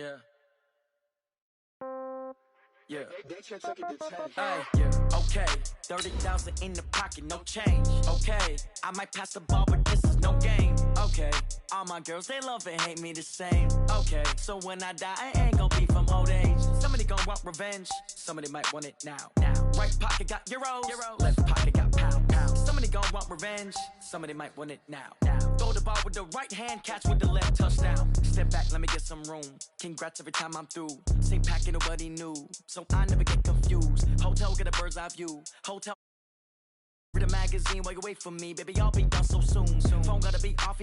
Yeah. Yeah. They should take it to 10. Hey, yeah. Okay. 30,000 in the pocket, no change. Okay. I might pass the ball, but this is no game. Okay. All my girls, they love and hate me the same. Okay. So when I die, I ain't gonna be from old age. Somebody gonna want revenge. Somebody might want it now. Right pocket got euros. Left pocket got pound. Somebody gonna want revenge. Somebody might want it now. Throw the ball with the right hand, catch with the left, touchdown. Step back, let me get some room. Congrats every time I'm through. Same packet, nobody knew. So I never get confused. Hotel, get a bird's eye view. Hotel, read a magazine while you wait for me. Baby, I'll be done so soon. Phone gotta be off.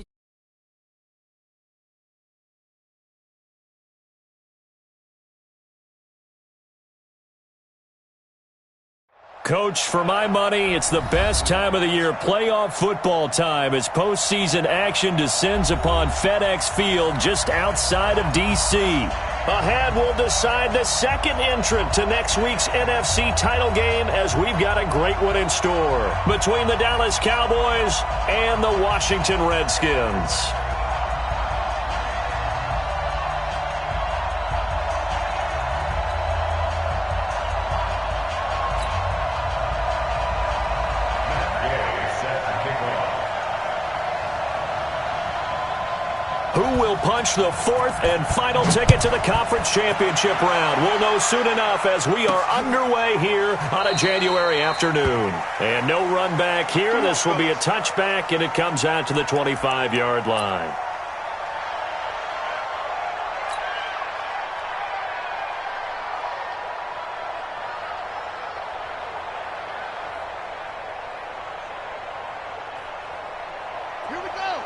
Coach, for my money, it's the best time of the year, playoff football time, as postseason action descends upon FedEx Field just outside of D.C. Ahead, we'll decide the second entrant to next week's NFC title game, as we've got a great one in store between the Dallas Cowboys and the Washington Redskins. Who will punch the fourth and final ticket to the conference championship round? We'll know soon enough as we are underway here on a January afternoon. And no run back here. This will be a touchback, and it comes out to the 25-yard line. Here we go.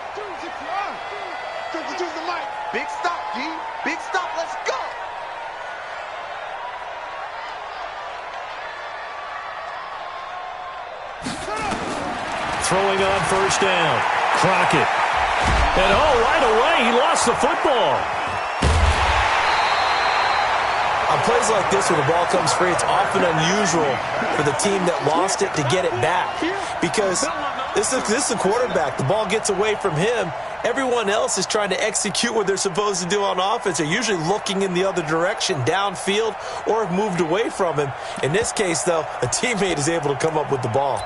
Choose the mic. Big stop, G. Big stop. Let's go. Throwing on first down. Crockett. And right away, he lost the football. On plays like this where the ball comes free, it's often unusual for the team that lost it to get it back. Because this is a quarterback. The ball gets away from him. Everyone else is trying to execute what they're supposed to do on offense. They're usually looking in the other direction, downfield, or have moved away from him. In this case, though, a teammate is able to come up with the ball.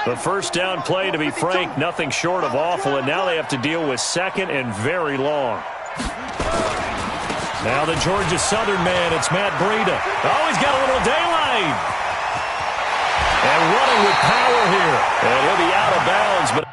The first down play, to be frank, nothing short of awful, and now they have to deal with second and very long. Now the Georgia Southern man, it's Matt Breida. Oh, he's got a little daylight. And running with power here. And he'll be out of bounds, but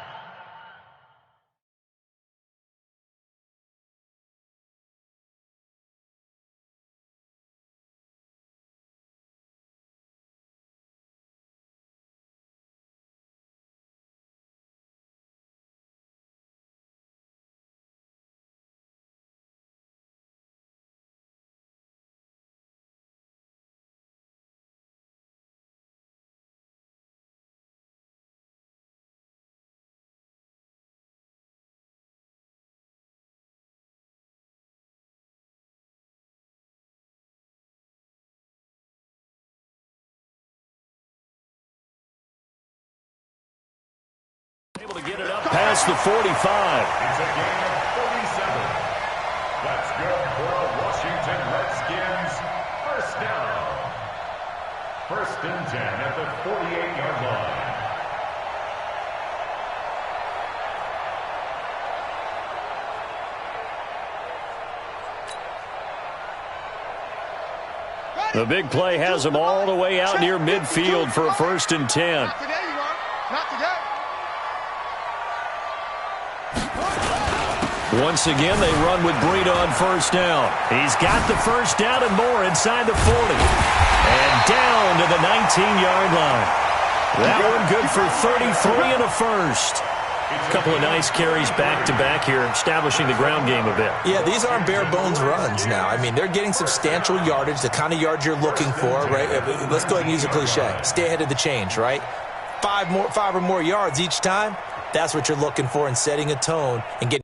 able to get it up past the 45. It's a gain of 37. That's good for the Washington Redskins. First down. First and 10 at the 48-yard line. The big play has them all the way out near midfield for a first and 10. Not today, you are. Not today. Once again, they run with Breida on first down. He's got the first down and more inside the 40. And down to the 19-yard line. That one good for 33 and a first. A couple of nice carries back-to-back here, establishing the ground game a bit. Yeah, these aren't bare-bones runs now. I mean, they're getting substantial yardage, the kind of yards you're looking for, right? Let's go ahead and use a cliche. Stay ahead of the change, right? Five or more yards each time, that's what you're looking for in setting a tone and getting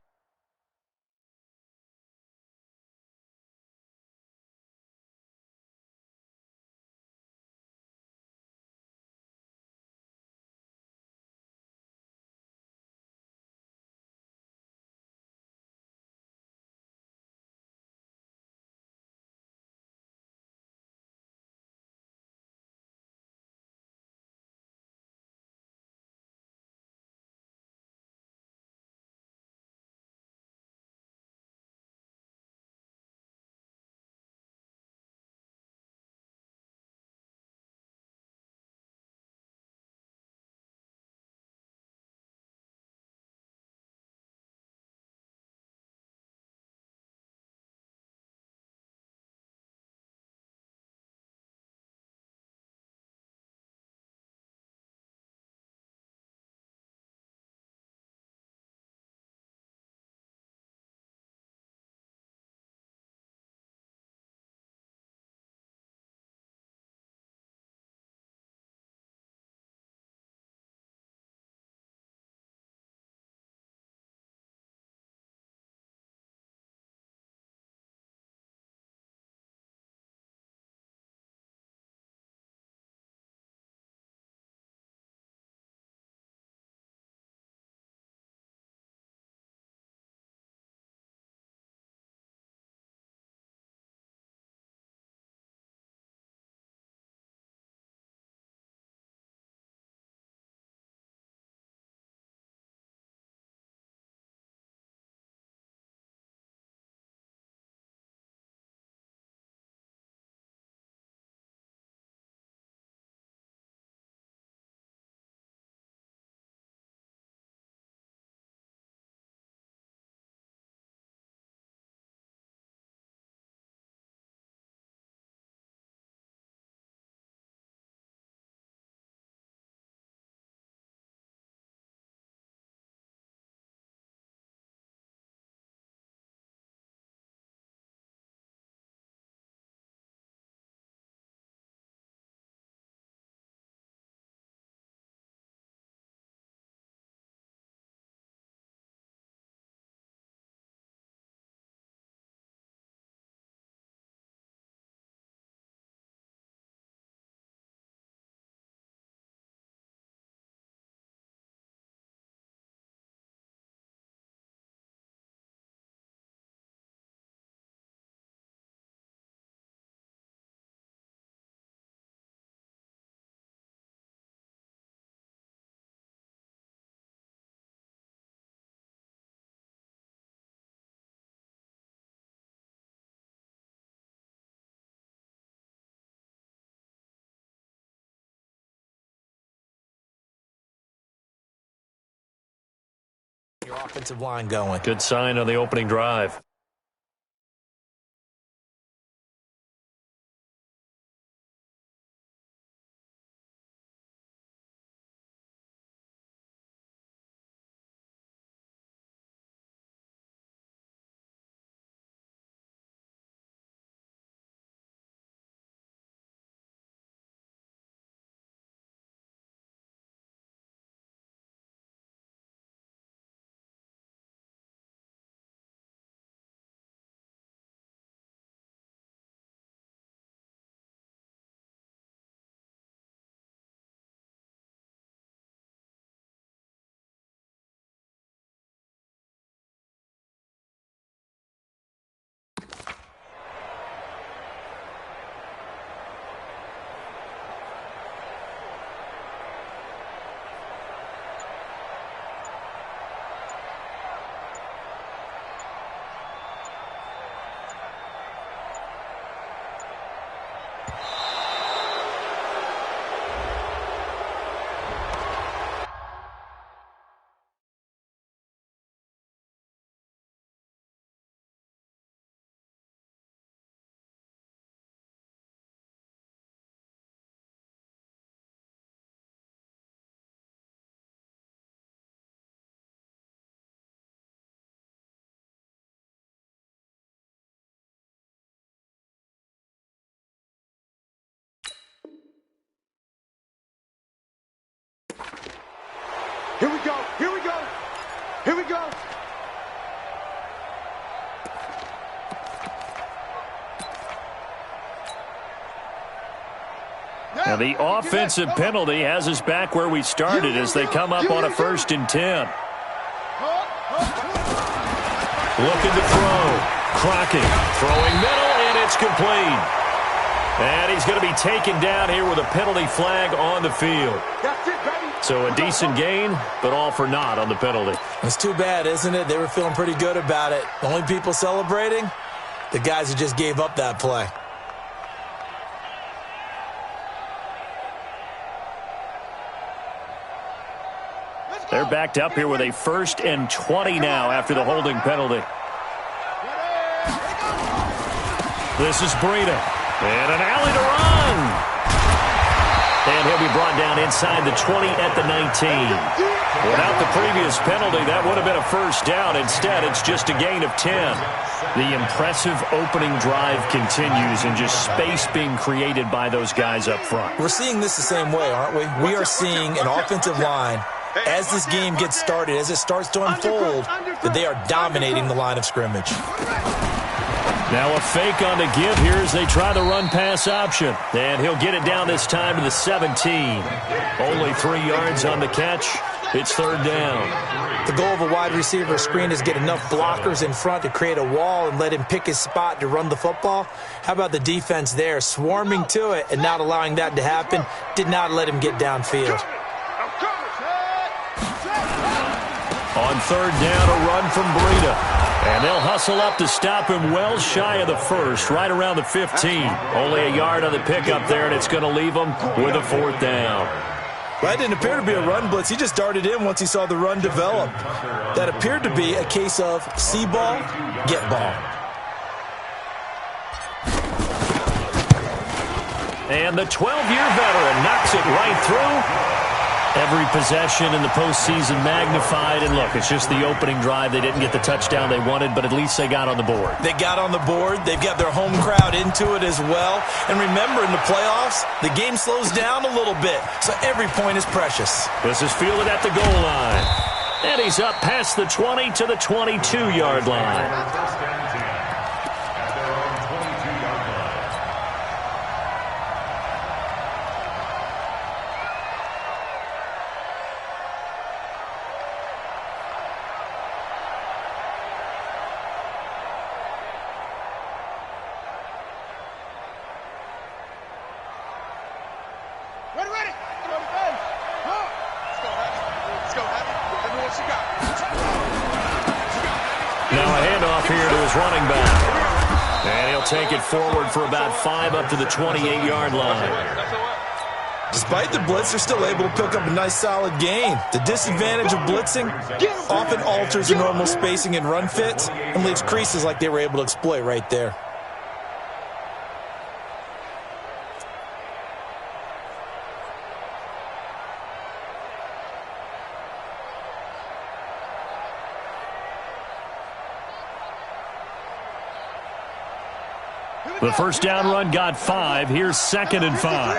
offensive line going. Good sign on the opening drive. Here we go. Here we go. Here we go. Now the offensive penalty has us back where we started as they come up on a 1st and 10. Looking to throw. Crockett throwing middle, and it's complete. And he's going to be taken down here with a penalty flag on the field. That's it, baby. So a decent gain, but all for naught on the penalty. It's too bad, isn't it? They were feeling pretty good about it. The only people celebrating, the guys who just gave up that play. They're backed up here with a 1st and 20 now after the holding penalty. This is Breida. And an alley to run. And he'll be brought down inside the 20 at the 19. Without the previous penalty, that would have been a 1st down. Instead, it's just a gain of 10. The impressive opening drive continues and just space being created by those guys up front. We're seeing this the same way, aren't we? We are seeing an offensive line, as this game gets started, as it starts to unfold, that they are dominating the line of scrimmage. Now a fake on the give here as they try the run-pass option. And he'll get it down this time to the 17. Only 3 yards on the catch. It's 3rd down. The goal of a wide receiver screen is get enough blockers in front to create a wall and let him pick his spot to run the football. How about the defense there, swarming to it and not allowing that to happen? Did not let him get downfield. On 3rd down, a run from Breida. And they'll hustle up to stop him well shy of the 1st, right around the 15. Only a yard on the pickup there, and it's going to leave him with a 4th down. That didn't appear to be a run blitz. He just darted in once he saw the run develop. That appeared to be a case of see ball, get ball. And the 12-year veteran knocks it right through. Every possession in the postseason magnified. And look, it's just the opening drive. They didn't get the touchdown they wanted, but at least they got on the board. They got on the board. They've got their home crowd into it as well. And remember, in the playoffs, the game slows down a little bit, so every point is precious. This is fielded at the goal line. And he's up past the 20 to the 22-yard line. Running back. And he'll take it forward for about 5 up to the 28-yard line. Despite the blitz, they're still able to pick up a nice solid gain. The disadvantage of blitzing often alters the normal spacing and run fits and leaves creases like they were able to exploit right there. The first down run got 5. Here's 2nd and 5.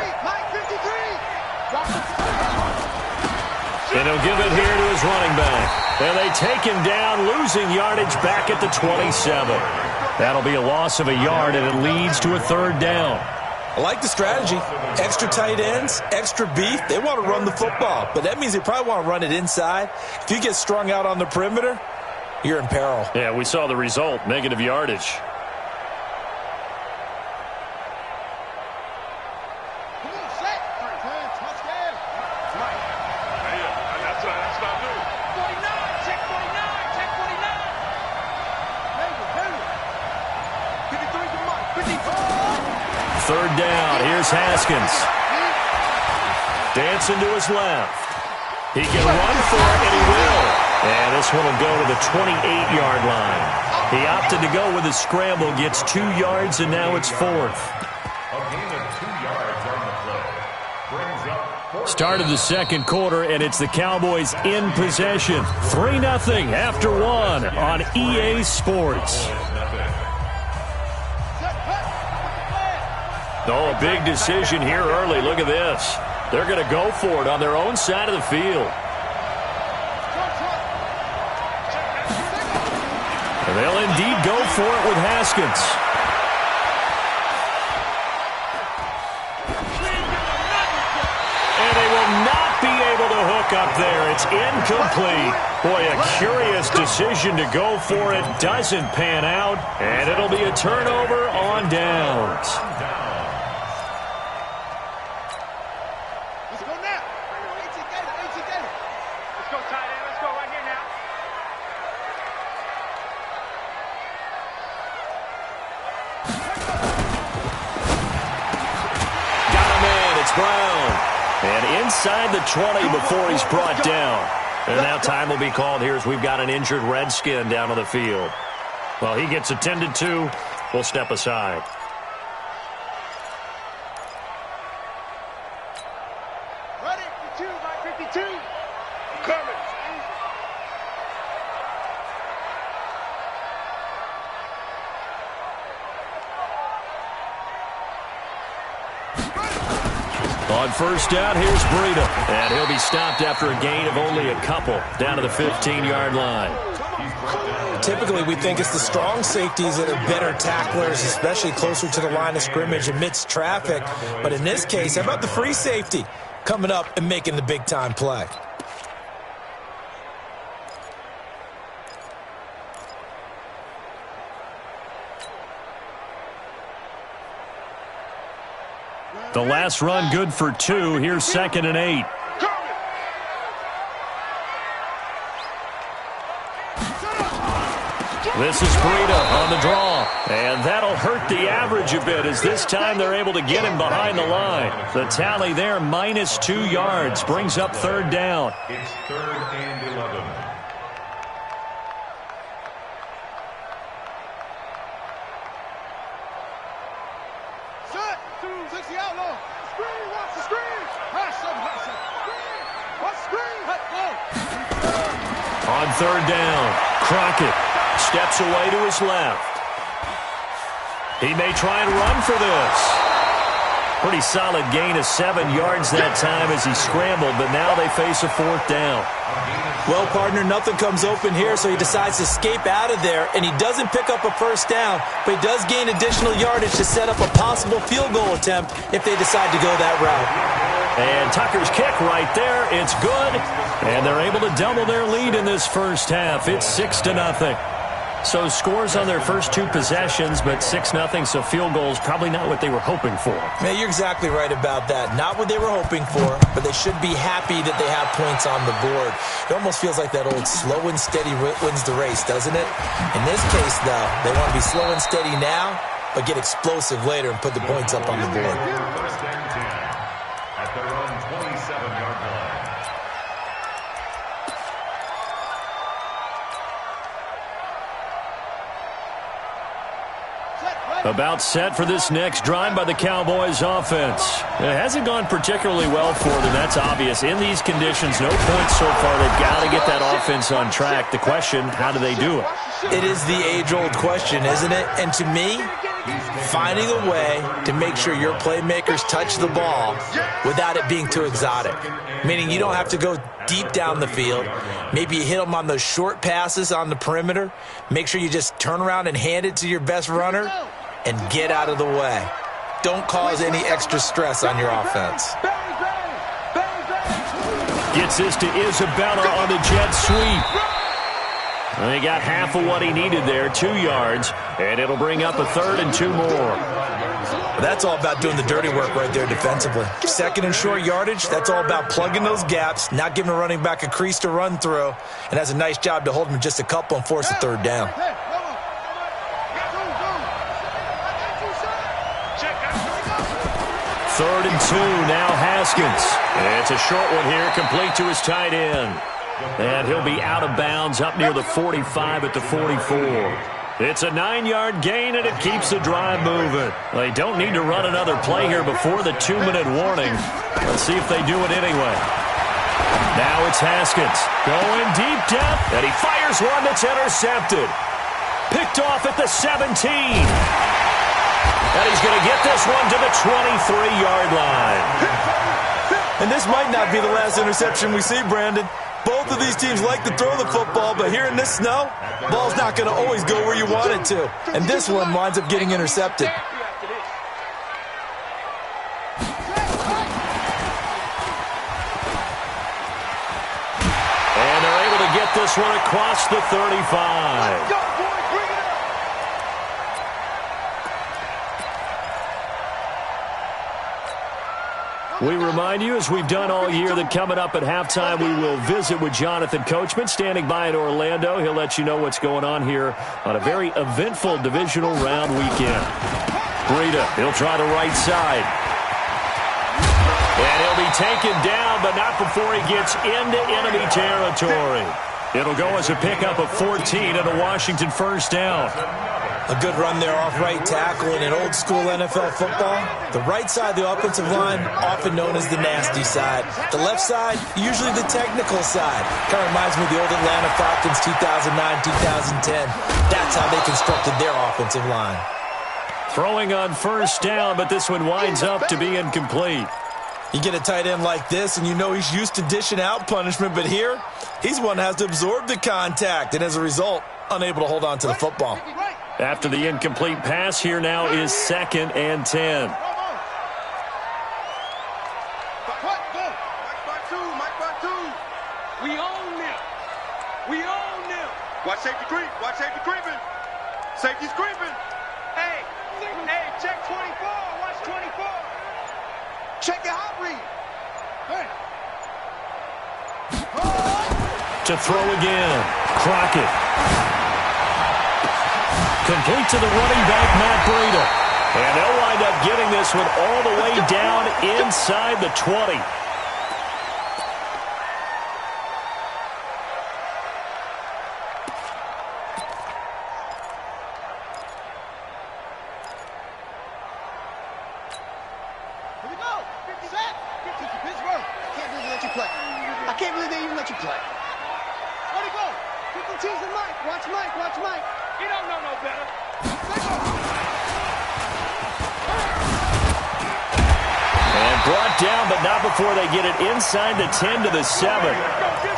And he'll give it here to his running back. And they take him down, losing yardage back at the 27. That'll be a loss of a yard, and it leads to a 3rd down. I like the strategy. Extra tight ends, extra beef. They want to run the football, but that means they probably want to run it inside. If you get strung out on the perimeter, you're in peril. Yeah, we saw the result, negative yardage. Third down. Here's Haskins. Dancing to his left. He can run for it, and he will. And this one will go to the 28-yard line. He opted to go with a scramble, gets 2 yards, and now it's 4th. A gain of 2 yards on the play. Brings up 4th. Start of the second quarter, and it's the Cowboys in possession. 3-0 after 1 on EA Sports. Oh, a big decision here early. Look at this. They're going to go for it on their own side of the field. And they'll indeed go for it with Haskins. And they will not be able to hook up there. It's incomplete. Boy, a curious decision to go for it. Doesn't pan out. And it'll be a turnover on downs. And inside the 20 before he's brought down. And now time will be called here as we've got an injured Redskin down on the field. Well, he gets attended to. We'll step aside. Ready? 52. Coming. On first down, here's Breida. And he'll be stopped after a gain of only a couple down to the 15-yard line. Typically, we think it's the strong safeties that are better tacklers, especially closer to the line of scrimmage amidst traffic. But in this case, how about the free safety coming up and making the big-time play? The last run good for 2. Here's 2nd and 8. This is Breida on the draw. And that'll hurt the average a bit as this time they're able to get him behind the line. The tally there, minus 2 yards, brings up 3rd down. It's 3rd and 11. On 3rd down, Crockett steps away to his left. He may try and run for this. Pretty solid gain of 7 yards that time as he scrambled, but now they face a 4th down. Well, partner, nothing comes open here, so he decides to escape out of there, and he doesn't pick up a first down, but he does gain additional yardage to set up a possible field goal attempt if they decide to go that route. And Tucker's kick right there. It's good. And they're able to double their lead in this first half. It's 6-0. So scores on their first 2 possessions, but 6-0, so field goals probably not what they were hoping for. Man, you're exactly right about that. Not what they were hoping for, but they should be happy that they have points on the board. It almost feels like that old slow and steady wins the race, doesn't it? In this case, though, they want to be slow and steady now, but get explosive later and put the points up on the board. First and 10 at their own About set for this next drive by the Cowboys offense. It hasn't gone particularly well for them, that's obvious. In these conditions, no points so far. They've got to get that offense on track. The question, how do they do it? It is the age-old question, isn't it? And to me, finding a way to make sure your playmakers touch the ball without it being too exotic. Meaning you don't have to go deep down the field. Maybe you hit them on those short passes on the perimeter. Make sure you just turn around and hand it to your best runner and get out of the way. Don't cause any extra stress on your offense. Gets this to Isabella on the jet sweep. And he got half of what he needed there, 2 yards, and it'll bring up a 3rd and 2 more. That's all about doing the dirty work right there defensively. 2nd and short yardage, that's all about plugging those gaps, not giving a running back a crease to run through, and has a nice job to hold him just a couple and force a 3rd down. 3rd and 2, now Haskins. It's a short one here, complete to his tight end. And he'll be out of bounds up near the 45 at the 44. It's a 9-yard gain, and it keeps the drive moving. They don't need to run another play here before the 2-minute warning. Let's see if they do it anyway. Now it's Haskins going deep down, and he fires one that's intercepted. Picked off at the 17. And he's going to get this one to the 23-yard line. And this might not be the last interception we see, Brandon. Both of these teams like to throw the football, but here in this snow, ball's not going to always go where you want it to. And this one winds up getting intercepted. And they're able to get this one across the 35. We remind you, as we've done all year, that coming up at halftime, we will visit with Jonathan Coachman, standing by in Orlando. He'll let you know what's going on here on a very eventful divisional round weekend. Breida, he'll try the right side. And he'll be taken down, but not before he gets into enemy territory. It'll go as a pickup of 14 and a Washington 1st down. A good run there off right tackle in an old-school NFL football. The right side of the offensive line, often known as the nasty side. The left side, usually the technical side. Kind of reminds me of the old Atlanta Falcons 2009-2010. That's how they constructed their offensive line. Throwing on 1st down, but this one winds up to be incomplete. You get a tight end like this, and you know he's used to dishing out punishment, but here, he's one that has to absorb the contact, and as a result, unable to hold on to the football. After the incomplete pass, here now is 2nd and 10. We own them. We own them. Watch safety creep. Watch safety creeping. Safety's creeping. Hey, check 24. Watch 24. Check your hot read. Hey. To throw again. Crockett. Complete to the running back, Matt Breida. And they'll wind up getting this one all the way down inside the 20. Here we go. 50 set. 50 for Pittsburgh. I can't believe they let you play. I can't believe they even let you play. Where'd he go? 52's the Mike. Watch Mike. Watch Mike. He don't know no better. And brought down, but not before they get it inside the 10 to the 7.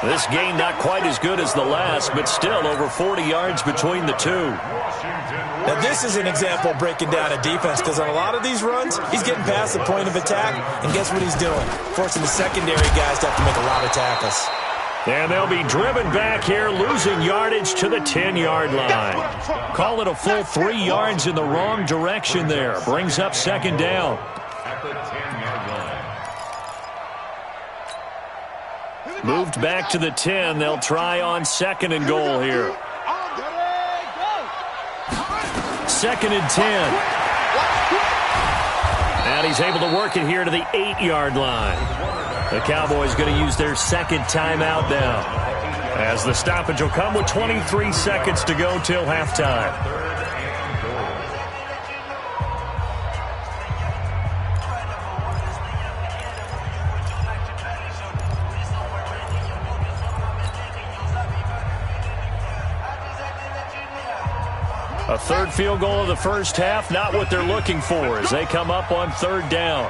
This game not quite as good as the last, but still over 40 yards between the two. Now, this is an example of breaking down a defense, because on a lot of these runs, he's getting past the point of attack, and guess what he's doing? Forcing the secondary guys to have to make a lot of tackles. And they'll be driven back here, losing yardage to the 10-yard line. Call it a full 3 yards in the wrong direction there. Brings up 2nd down. At the 10-yard line. Moved back to the 10. They'll try on 2nd and goal here. 2nd and 10. And he's able to work it here to the 8-yard line. The Cowboys going to use their 2nd timeout now, as the stoppage will come with 23 seconds to go till halftime. A third field goal of the first half, not what they're looking for as they come up on third down.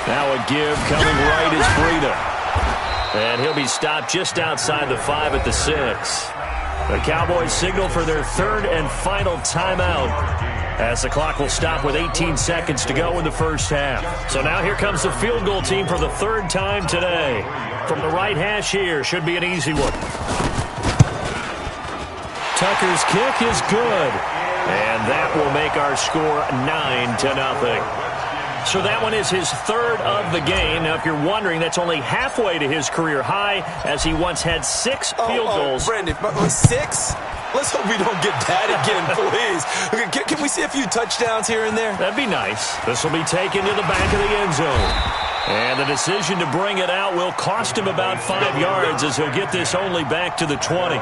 Now a give coming right is Breida. And he'll be stopped just outside the 5 at the 6. The Cowboys signal for their third and final timeout as the clock will stop with 18 seconds to go in the first half. So now here comes the field goal team for the third time today. From the right hash here, should be an easy one. Tucker's kick is good. And that will make our score 9-0. So that one is his third of the game. Now, if you're wondering, that's only halfway to his career high, as he once had 6 field goals. Brendan, 6? Let's hope we don't get that again, please. Can we see a few touchdowns here and there? That'd be nice. This will be taken to the back of the end zone. And the decision to bring it out will cost him about 5 yards, as he'll get this only back to the 20.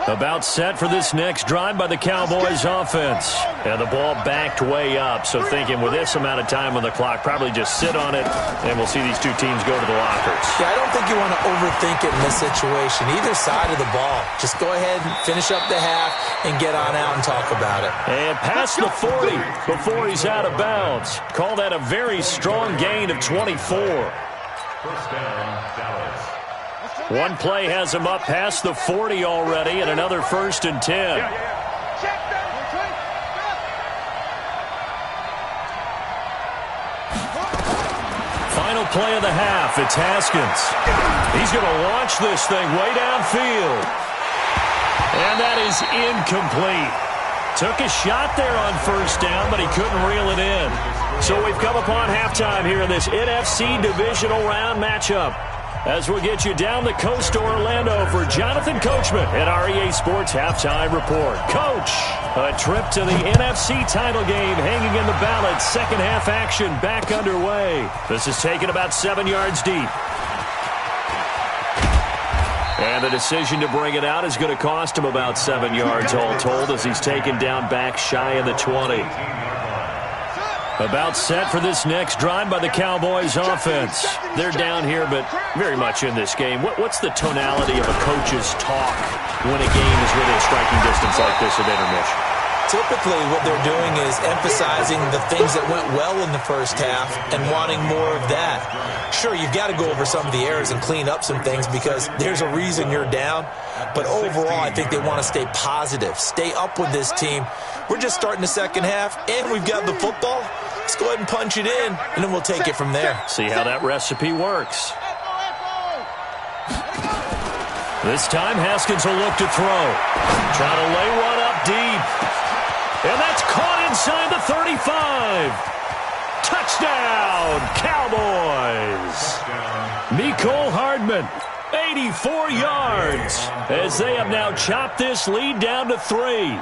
About set for this next drive by the Cowboys offense. And the ball backed way up, so thinking with this amount of time on the clock, probably just sit on it, and we'll see these two teams go to the lockers. Yeah, I don't think you want to overthink it in this situation. Either side of the ball. Just go ahead and finish up the half and get on out and talk about it. And past the 40 before he's out of bounds. Call that a very strong gain of 24. First down, Dallas. One play has him up past the 40 already, and another 1st and 10. Final play of the half. It's Haskins. He's going to launch this thing way downfield. And that is incomplete. Took a shot there on 1st down, but he couldn't reel it in. So we've come upon halftime here in this NFC divisional round matchup, as we'll get you down the coast to Orlando for Jonathan Coachman at our EA Sports Halftime Report. Coach, a trip to the NFC title game hanging in the balance. Second half action back underway. This is taken about 7 yards deep. And the decision to bring it out is going to cost him about 7 yards all told, as he's taken down back shy of the 20. About set for this next drive by the Cowboys offense. They're down here, but very much in this game. What's the tonality of a coach's talk when a game is within striking distance like this at intermission? Typically, what they're doing is emphasizing the things that went well in the first half and wanting more of that. Sure, you've got to go over some of the errors and clean up some things because there's a reason you're down. But overall, I think they want to stay positive, stay up with this team. We're just starting the second half, and we've got the football. Let's go ahead and punch it in, and then we'll take it from there. See how that recipe works. This time, Haskins will look to throw. Trying to lay one up deep. And that's caught inside the 35. Touchdown, Cowboys. Mecole Hardman, 84 yards, as they have now chopped this lead down to 3.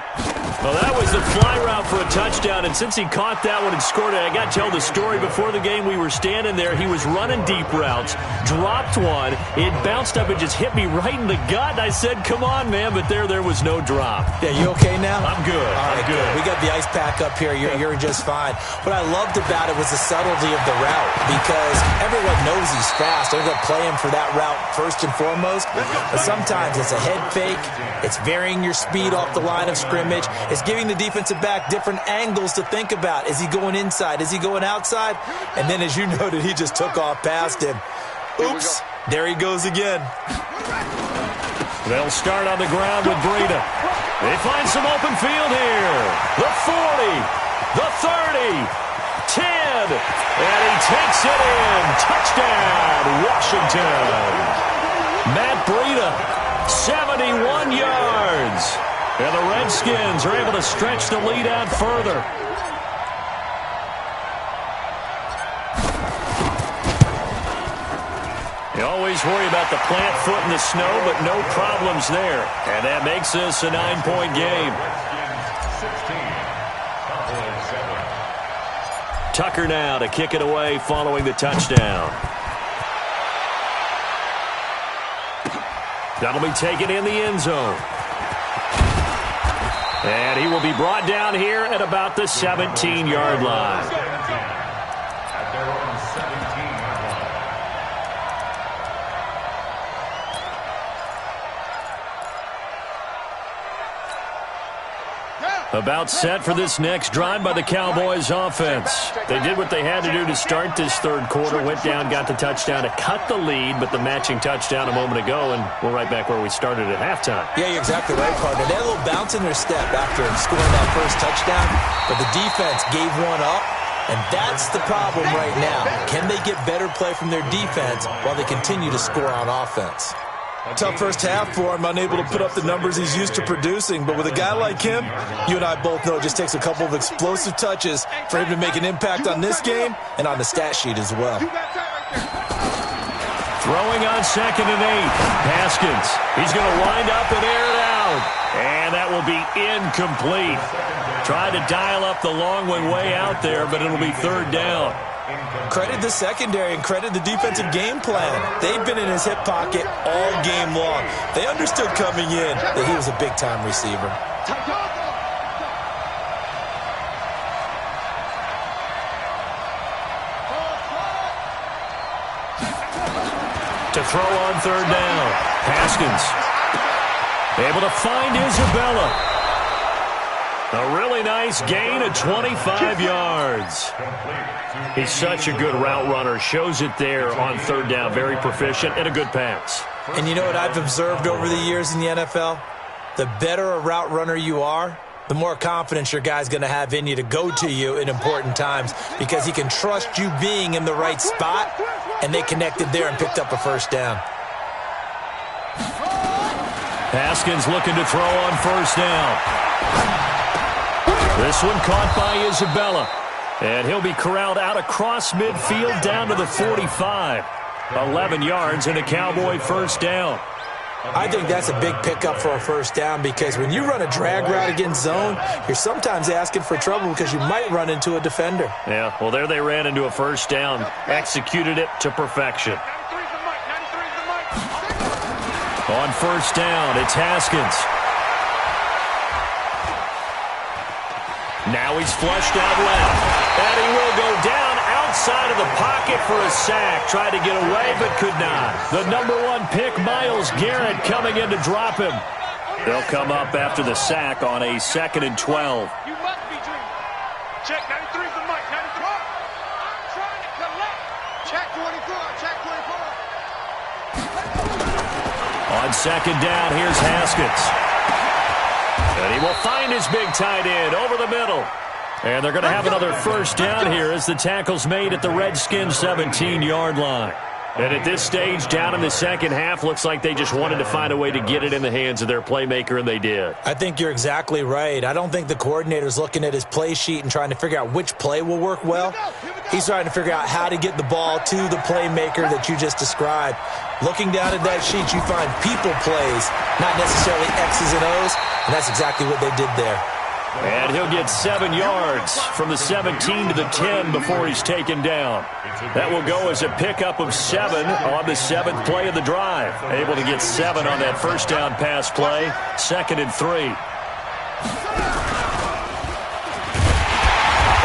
Well, that was the fly route for a touchdown, and since he caught that one and scored it, I got to tell the story. Before the game, we were standing there. He was running deep routes, dropped one. It bounced up and just hit me right in the gut. I said, come on, man, but there was no drop. Yeah, you okay now? I'm good. All right, I'm good. We got the ice pack up here. You're just fine. What I loved about it was the subtlety of the route, because everyone knows he's fast. They're going to play him for that route first and foremost. But sometimes it's a head fake. It's varying your speed off the line of scrimmage. It's giving the defensive back different angles to think about. Is he going inside? Is he going outside? And then, as you noted, he just took off past him. Oops. There he goes again. They'll start on the ground with Breida. They find some open field here. The 40, the 30, 10, and he takes it in. Touchdown, Washington. Matt Breida, 71 yards. And the Redskins are able to stretch the lead out further. You always worry about the plant foot in the snow, but no problems there. And that makes this a 9-point game. Tucker now to kick it away following the touchdown. That'll be taken in the end zone. And he will be brought down here at about the 17-yard line. At their own 17-yard line. About set for this next drive by the Cowboys offense. They did what they had to do to start this third quarter, went down, got the touchdown to cut the lead, but the matching touchdown a moment ago, and we're right back where we started at halftime. Yeah, you're exactly right, partner. They had a little bounce in their step after scoring that first touchdown, but the defense gave one up, and that's the problem right now. Can they get better play from their defense while they continue to score on offense? Tough first half for him, unable to put up the numbers he's used to producing. But with a guy like him, you and I both know it just takes a couple of explosive touches for him to make an impact on this game and on the stat sheet as well. Throwing on 2nd and 8. Haskins. He's going to wind up and air it out. And that will be incomplete. Tried to dial up the long one way out there, but it'll be 3rd down. Credit the secondary and credit the defensive game plan. They've been in his hip pocket all game long. They understood coming in that he was a big-time receiver. To throw on 3rd down. Haskins able to find Isabella. A really nice gain of 25 yards. He's such a good route runner. Shows it there on 3rd down. Very proficient and a good pass. And you know what I've observed over the years in the NFL? The better a route runner you are, the more confidence your guy's going to have in you to go to you in important times because he can trust you being in the right spot, and they connected there and picked up a 1st down. Haskins looking to throw on 1st down. This one caught by Isabella. And he'll be corralled out across midfield down to the 45. 11 yards and a Cowboy 1st down. I think that's a big pickup for a 1st down because when you run a drag route against zone, you're sometimes asking for trouble because you might run into a defender. Yeah, well, there they ran into a 1st down. Executed it to perfection. On 1st down, it's Haskins. Now he's flushed out left. And he will go down outside of the pocket for a sack. Tried to get away, but could not. The #1 pick, Myles Garrett, coming in to drop him. They'll come up after the sack on a 2nd and 12. You must be dreaming. Check 93's the mic. 94. I'm trying to collect. Check 24. Check 24. On 2nd down, here's Haskins. And he will find his big tight end over the middle. And they're going to have another 1st down here as the tackle's made at the Redskins' 17-yard line. And at this stage, down in the second half, looks like they just wanted to find a way to get it in the hands of their playmaker, and they did. I think you're exactly right. I don't think the coordinator's looking at his play sheet and trying to figure out which play will work well. He's trying to figure out how to get the ball to the playmaker that you just described. Looking down at that sheet, you find people plays, not necessarily X's and O's, and that's exactly what they did there. And he'll get 7 yards from the 17 to the 10 before he's taken down. That will go as a pickup of 7 on the 7th play of the drive. Able to get 7 on that 1st down pass play. 2nd and 3.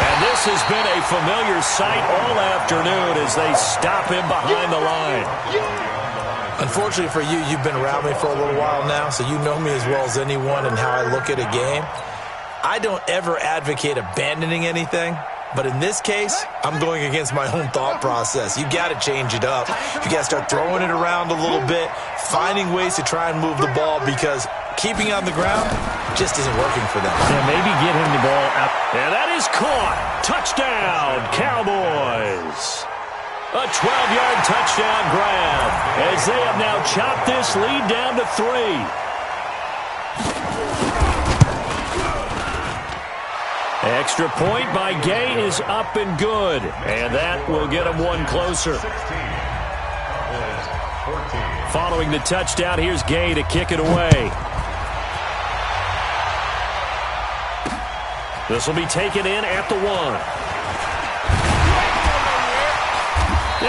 And this has been a familiar sight all afternoon as they stop him behind the line. Unfortunately for you, you've been around me for a little while now, so you know me as well as anyone and how I look at a game. I don't ever advocate abandoning anything, but in this case, I'm going against my own thought process. You got to change it up. You got to start throwing it around a little bit, finding ways to try and move the ball because keeping it on the ground just isn't working for them. Yeah, maybe get him the ball out. And that is caught. Touchdown, Cowboys. A 12-yard touchdown grab as they have now chopped this lead down to 3. Extra point by Gay is up and good, and that will get him one closer. Following the touchdown, here's Gay to kick it away. This will be taken in at the 1.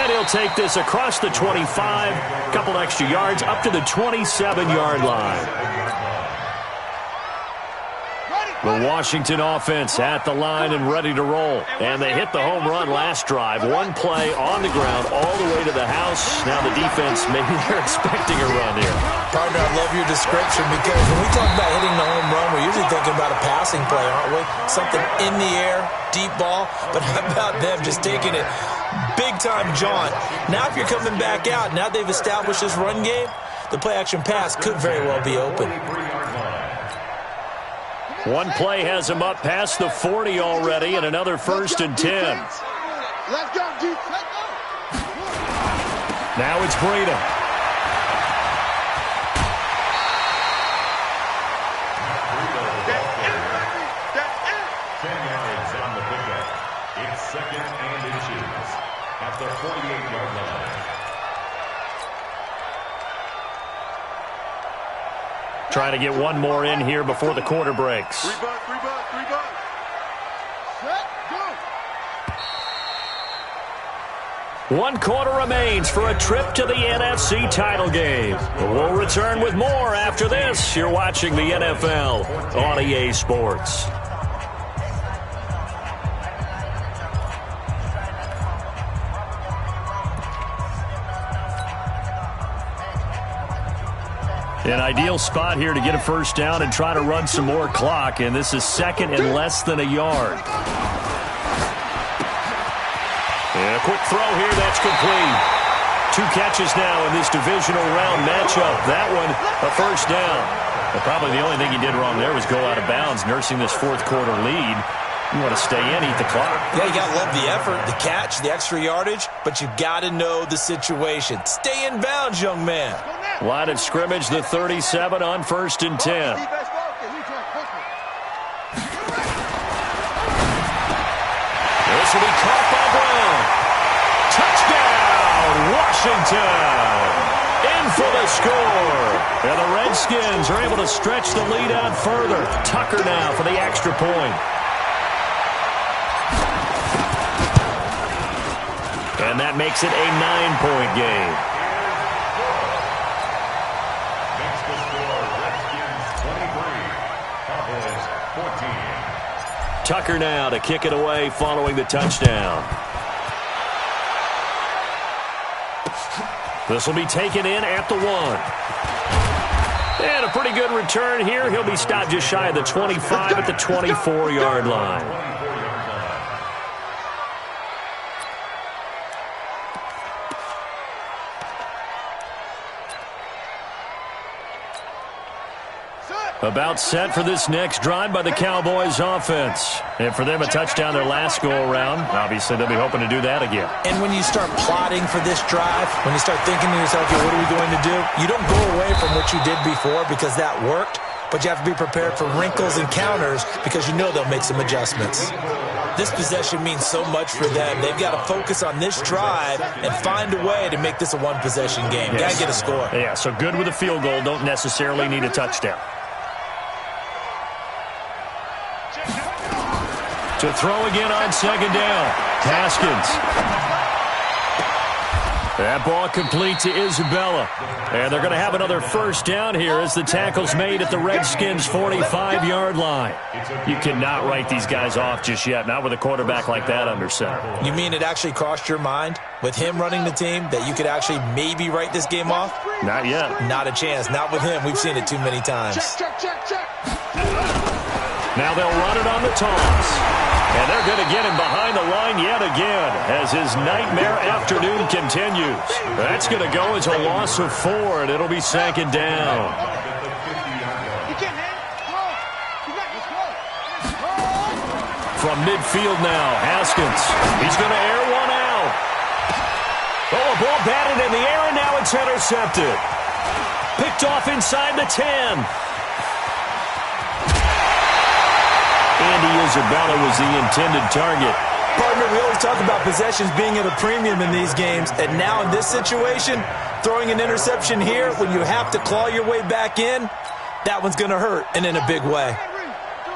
And he'll take this across the 25, a couple extra yards, up to the 27-yard line. The Washington offense at the line and ready to roll. And they hit the home run last drive. One play on the ground all the way to the house. Now the defense, maybe they're expecting a run here. Partner, I love your description because when we talk about hitting the home run, we're usually thinking about a passing play, aren't we? Something in the air, deep ball. But how about them just taking it big-time jaunt? Now if you're coming back out, now they've established this run game, the play-action pass could very well be open. One play has him up past the 40 already, and another 1st and 10. Let's go, Let's go. Now it's Breida. That's it. 10 yards on the pickup. It's 2nd and inches at the 48-yard line. Trying to get one more in here before the quarter breaks. 3 bucks. Set, go. 1 quarter remains for a trip to the NFC title game. We'll return with more after this. You're watching the NFL on EA Sports. An ideal spot here to get a first down and try to run some more clock, and this is 2nd and less than a yard. And a quick throw here, that's complete. 2 catches now in this divisional round matchup. That one, a first down. But probably the only thing he did wrong there was go out of bounds, nursing this 4th quarter lead. You want to stay in, eat the clock. Yeah, you got to love the effort, the catch, the extra yardage, but you got to know the situation. Stay in bounds, young man. Line of scrimmage, the 37 on 1st and 10. This will be caught by Brown. Touchdown, Washington. In for the score. And the Redskins are able to stretch the lead out further. Tucker now for the extra point. And that makes it a 9-point game. Next to score, Redskins 23, Cowboys 14. Tucker now to kick it away following the touchdown. This will be taken in at the 1. And a pretty good return here. He'll be stopped just shy of the 25 at the 24-yard line. About set for this next drive by the Cowboys offense. And for them, a touchdown their last go-around. Obviously, they'll be hoping to do that again. And when you start plotting for this drive, when you start thinking to yourself, okay, what are we going to do? You don't go away from what you did before because that worked, but you have to be prepared for wrinkles and counters because you know they'll make some adjustments. This possession means so much for them. They've got to focus on this drive and find a way to make this a one-possession game. Yes. Got to get a score. Yeah, so good with a field goal. Don't necessarily need a touchdown. To throw again on 2nd down. Haskins. That ball complete to Isabella. And they're going to have another first down here as the tackle's made at the Redskins' 45-yard line. You cannot write these guys off just yet, not with a quarterback like that under center. You mean it actually crossed your mind with him running the team that you could actually maybe write this game off? Not yet. Not a chance. Not with him. We've seen it too many times. Check. Now they'll run it on the toss. And they're going to get him behind the line yet again as his nightmare afternoon continues. That's going to go as a loss of 4, and it'll be 2nd down. From midfield now, Haskins. He's going to air one out. Oh, a ball batted in the air, and now it's intercepted. Picked off inside the 10. Andy Isabella was the intended target. Partner, we always talk about possessions being at a premium in these games, and now in this situation, throwing an interception here when you have to claw your way back in, that one's going to hurt, and in a big way.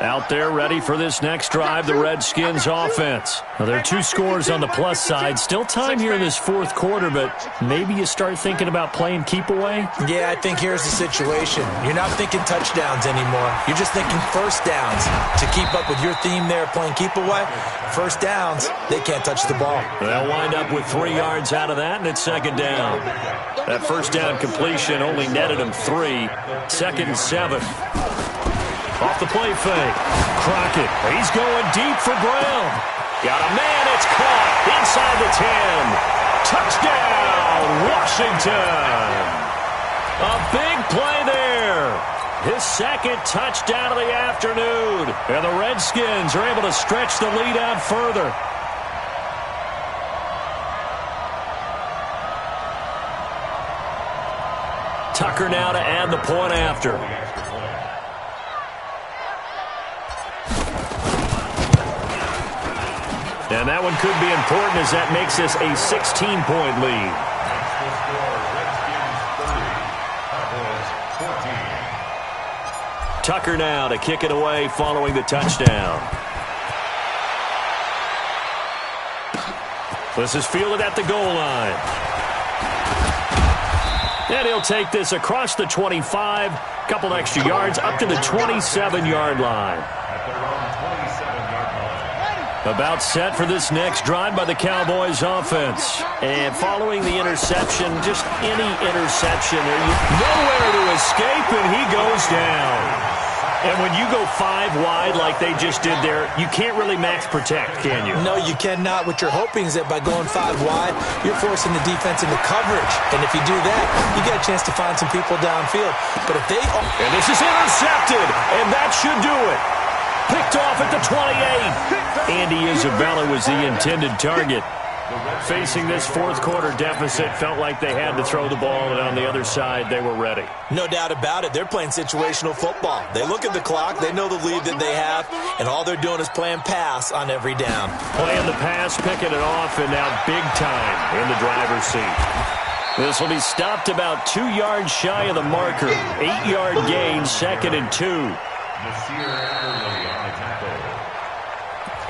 Out there ready for this next drive, the Redskins offense. Well, there are 2 scores on the plus side. Still time here in this fourth quarter, but maybe you start thinking about playing keep away? Yeah, I think here's the situation. You're not thinking touchdowns anymore. You're just thinking first downs. To keep up with your theme there, playing keep away, first downs, they can't touch the ball. They'll wind up with 3 yards out of that, and it's second down. That first down completion only netted him 3. Second and 7. Off the play fake. Crockett, he's going deep for Brown. Got a man, it's caught inside the 10. Touchdown, Washington. A big play there. His second touchdown of the afternoon. And the Redskins are able to stretch the lead out further. Tucker now to add the point after. And that one could be important as that makes this a 16-point lead. Tucker now to kick it away following the touchdown. This is fielded at the goal line. And he'll take this across the 25, couple extra yards up to the 27-yard line. About set for this next drive by the Cowboys offense. And following the interception, just any interception, nowhere to escape, and he goes down. And when you go 5 wide like they just did there, you can't really max protect, can you? No, you cannot. What you're hoping is that by going 5 wide, you're forcing the defense into coverage. And if you do that, you get a chance to find some people downfield. But if they... And this is intercepted, and that should do it. Picked off at the 28. Andy Isabella was the intended target. Facing this fourth quarter deficit, felt like they had to throw the ball, and on the other side, they were ready. No doubt about it. They're playing situational football. They look at the clock, they know the lead that they have, and all they're doing is playing pass on every down. Playing the pass, picking it off, and now big time in the driver's seat. This will be stopped about 2 yards shy of the marker. 8-yard gain, 2nd and 2.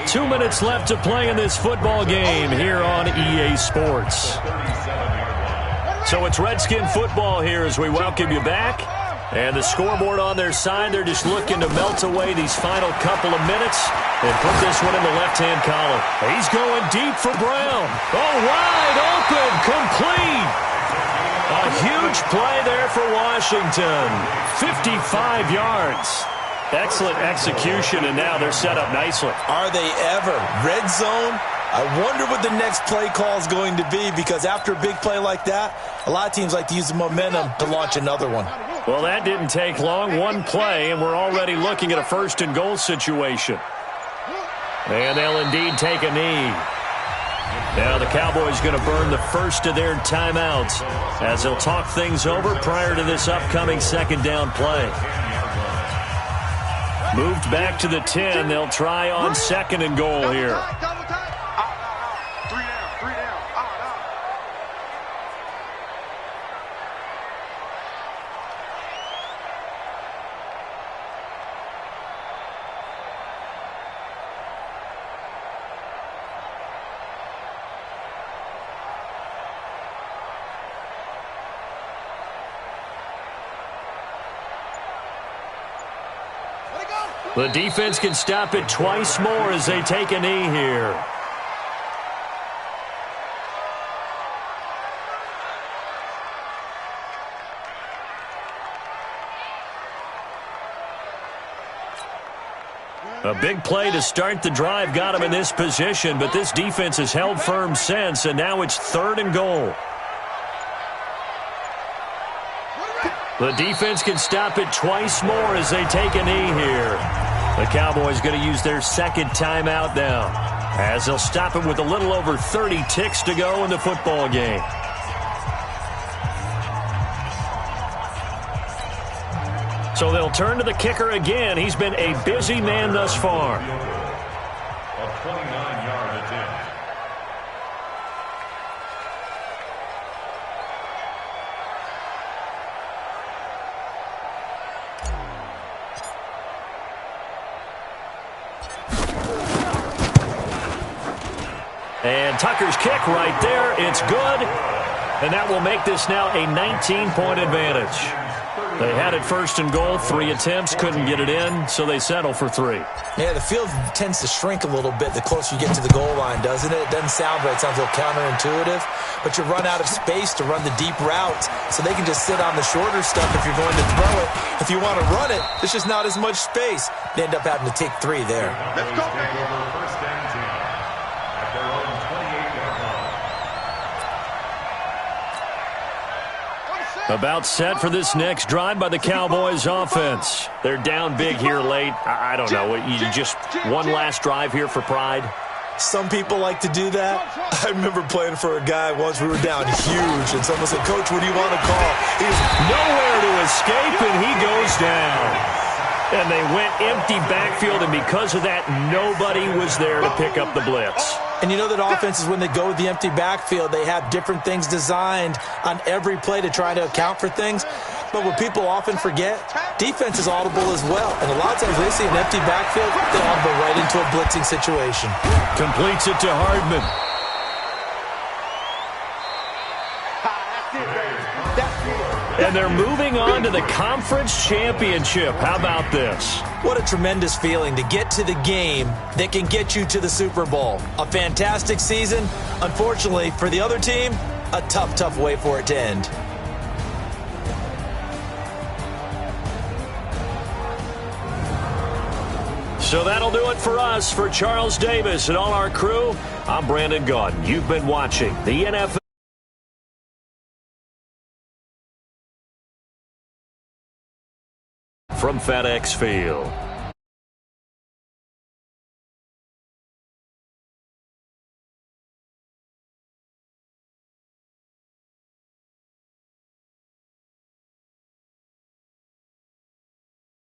2 minutes left to play in this football game here on EA Sports. So it's Redskin football here as we welcome you back. And the scoreboard on their side, they're just looking to melt away these final couple of minutes and put this one in the left-hand column. He's going deep for Brown. Oh, wide open, complete. A huge play there for Washington. 55 yards. Excellent execution, and now they're set up nicely. Are they ever? Red zone? I wonder what the next play call is going to be, because after a big play like that, a lot of teams like to use the momentum to launch another one. Well, that didn't take long. One play, and we're already looking at a 1st and goal situation. And they'll indeed take a knee. Now the Cowboys going to burn the first of their timeouts as they'll talk things over prior to this upcoming 2nd down play. Moved back to the 10. They'll try on 2nd and goal here. The defense can stop it twice more as they take a knee here. A big play to start the drive got him in this position, but this defense has held firm since, and now it's 3rd and goal. The defense can stop it twice more as they take a knee here. The Cowboys going to use their 2nd timeout now, as they'll stop it with a little over 30 ticks to go in the football game. So they'll turn to the kicker again. He's been a busy man thus far. A 29-yard attempt. And Tucker's kick right there. It's good. And that will make this now a 19-point advantage. They had it first and goal, 3 attempts, couldn't get it in, so they settle for 3. Yeah, the field tends to shrink a little bit the closer you get to the goal line, doesn't it? It doesn't sound right. It sounds a little counterintuitive. But you run out of space to run the deep routes, so they can just sit on the shorter stuff if you're going to throw it. If you want to run it, there's just not as much space. They end up having to take 3 there. Let's go, man. First and 10 at their own 28-yard line. About set for this next drive by the Cowboys offense. They're down big here late. I don't know. You just one last drive here for pride? Some people like to do that. I remember playing for a guy once. We were down huge, and someone said, "Coach, what do you want to call?" He's nowhere to escape, and he goes down. And they went empty backfield, and because of that, nobody was there to pick up the blitz. And you know that offenses, when they go with the empty backfield, they have different things designed on every play to try to account for things. But what people often forget, defense is audible as well. And a lot of times they see an empty backfield, they audible right into a blitzing situation. Completes it to Hardman. And they're moving on to the conference championship. How about this? What a tremendous feeling to get to the game that can get you to the Super Bowl. A fantastic season. Unfortunately, for the other team, a tough, tough way for it to end. So that'll do it for us. For Charles Davis and all our crew, I'm Brandon Gaudin. You've been watching the NFL. From FedEx Field.